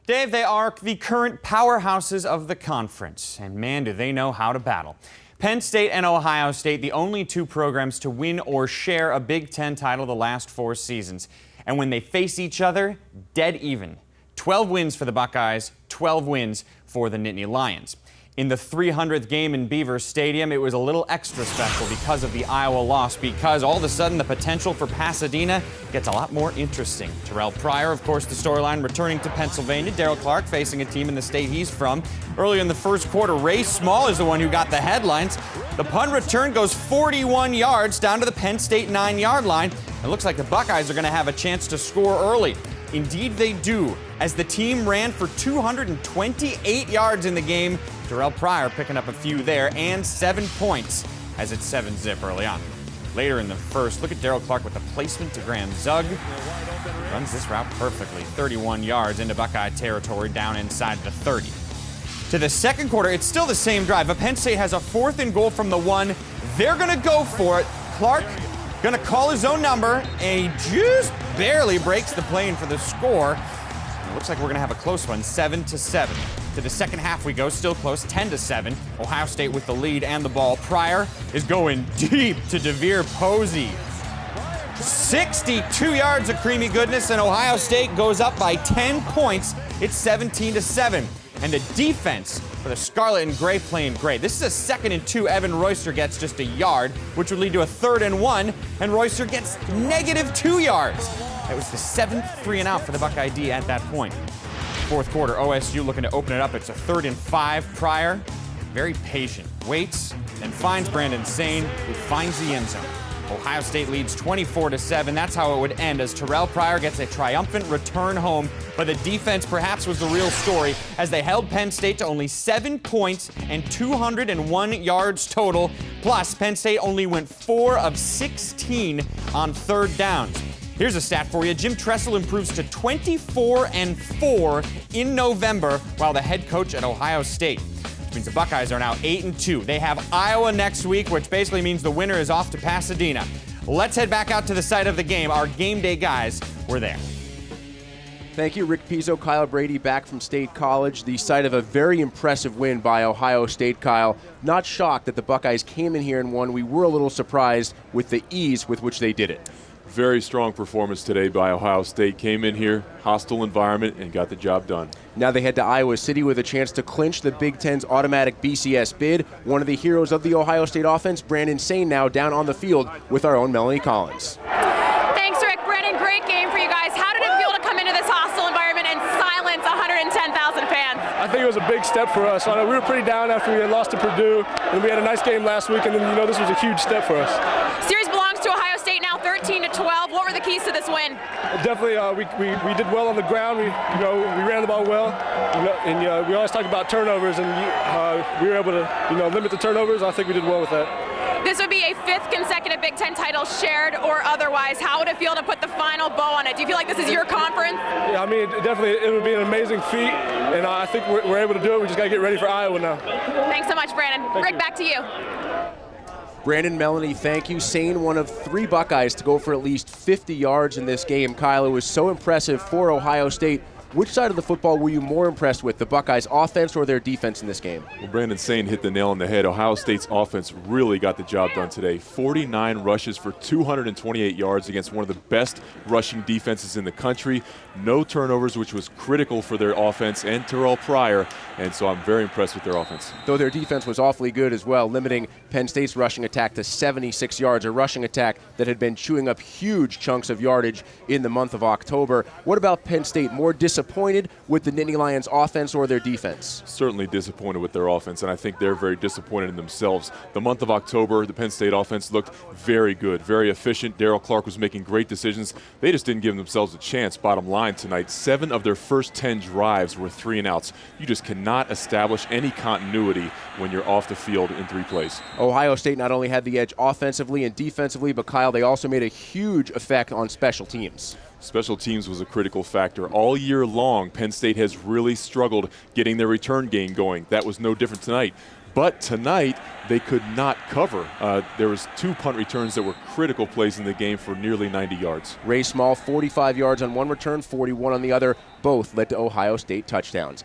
Dave, they are the current powerhouses of the conference, and man, do they know how to battle. Penn State and Ohio State, the only two programs to win or share a Big Ten title the last 4 seasons. And when they face each other, dead even. 12 wins for the Buckeyes, 12 wins for the Nittany Lions. In the 300th game in Beaver Stadium, it was a little extra special because of the Iowa loss, because all of a sudden the potential for Pasadena gets a lot more interesting. Terrelle Pryor, of course, the storyline, returning to Pennsylvania. Darrell Clark facing a team in the state he's from. Earlier in the first quarter, Ray Small is the one who got the headlines. The punt return goes 41 yards down to the Penn State 9-yard line. It looks like the Buckeyes are going to have a chance to score early. Indeed they do, as the team ran for 228 yards in the game. Terrelle Pryor picking up a few there, and 7 points as it's 7-zip early on. Later in the first, look at Darrell Clark with the placement to Graham Zug. Runs this route perfectly, 31 yards into Buckeye territory, down inside the 30. To the second quarter, it's still the same drive, but Penn State has a 4th and goal from the 1. They're going to go for it. Clark going to call his own number, and he just barely breaks the plane for the score. It looks like we're going to have a close one, 7-7. To the second half we go, still close, 10-7. Ohio State with the lead and the ball. Pryor is going deep to DeVere Posey. 62 yards of creamy goodness, and Ohio State goes up by 10 points. It's 17-7. And the defense for the Scarlet and Gray playing great. This is a 2nd and 2. Evan Royster gets just a yard, which would lead to a 3rd and 1, and Royster gets -2 yards. That was the 7th 3-and-out for the Buckeye D at that point. Fourth quarter, OSU looking to open it up. It's a 3rd and 5. Pryor, very patient, waits, then finds Brandon Sane, who finds the end zone. Ohio State leads 24-7. That's how it would end, as Terrelle Pryor gets a triumphant return home. But the defense perhaps was the real story, as they held Penn State to only 7 points and 201 yards total. Plus, Penn State only went 4 of 16 on 3rd downs. Here's a stat for you. Jim Tressel improves to 24-4 in November, while the head coach at Ohio State. Which means the Buckeyes are now 8-2. They have Iowa next week, which basically means the winner is off to Pasadena. Let's head back out to the site of the game. Our game day guys were there. Thank you, Rick Pizzo. Kyle Brady back from State College, the site of a very impressive win by Ohio State. Kyle, not shocked that the Buckeyes came in here and won. We were a little surprised with the ease with which they did it. Very strong performance today by Ohio State. Came in here, hostile environment, and got the job done. Now they head to Iowa City with a chance to clinch the Big Ten's automatic BCS bid. One of the heroes of the Ohio State offense, Brandon Sane, now down on the field with our own Melanie Collins. Thanks, Rick. Brandon, great game for you guys. How did it feel to come into this hostile environment and silence 110,000 fans? I think it was a big step for us. I know we were pretty down after we had lost to Purdue, and we had a nice game last week, and then, this was a huge step for us. Series belongs to Ohio State now, 13-12. What were the keys to this win? Definitely, we did well on the ground. We ran the ball well, and we always talk about turnovers, and we were able to limit the turnovers. I think we did well with that. This would be a 5th consecutive Big Ten title, shared or otherwise. How would it feel to put the final bow on it? Do you feel like this is your conference? Yeah, I mean, definitely it would be an amazing feat, and I think we're able to do it. We just got to get ready for Iowa now. Thanks so much, Brandon. Rick, back to you. Brandon, Melanie, thank you. Sane, one of 3 Buckeyes to go for at least 50 yards in this game. Kyle, it was so impressive for Ohio State. Which side of the football were you more impressed with, the Buckeyes' offense or their defense in this game? Well, Brandon Sane hit the nail on the head. Ohio State's offense really got the job done today. 49 rushes for 228 yards against one of the best rushing defenses in the country. No turnovers, which was critical for their offense and Terrelle Pryor, and so I'm very impressed with their offense. Though their defense was awfully good as well, limiting Penn State's rushing attack to 76 yards, a rushing attack that had been chewing up huge chunks of yardage in the month of October. What about Penn State? More disappointed with the Nittany Lions offense or their defense? Certainly disappointed with their offense, and I think they're very disappointed in themselves. The month of October, the Penn State offense looked very good, very efficient. Darrell Clark was making great decisions. They just didn't give themselves a chance. Bottom line tonight, 7 of their first 10 drives were 3-and-outs. You just cannot establish any continuity when you're off the field in 3 plays. Ohio State not only had the edge offensively and defensively, but Kyle, they also made a huge effect on special teams. Special teams was a critical factor. All year long, Penn State has really struggled getting their return game going. That was no different tonight. But tonight, they could not cover. There was 2 punt returns that were critical plays in the game for nearly 90 yards. Ray Small, 45 yards on one return, 41 on the other. Both led to Ohio State touchdowns.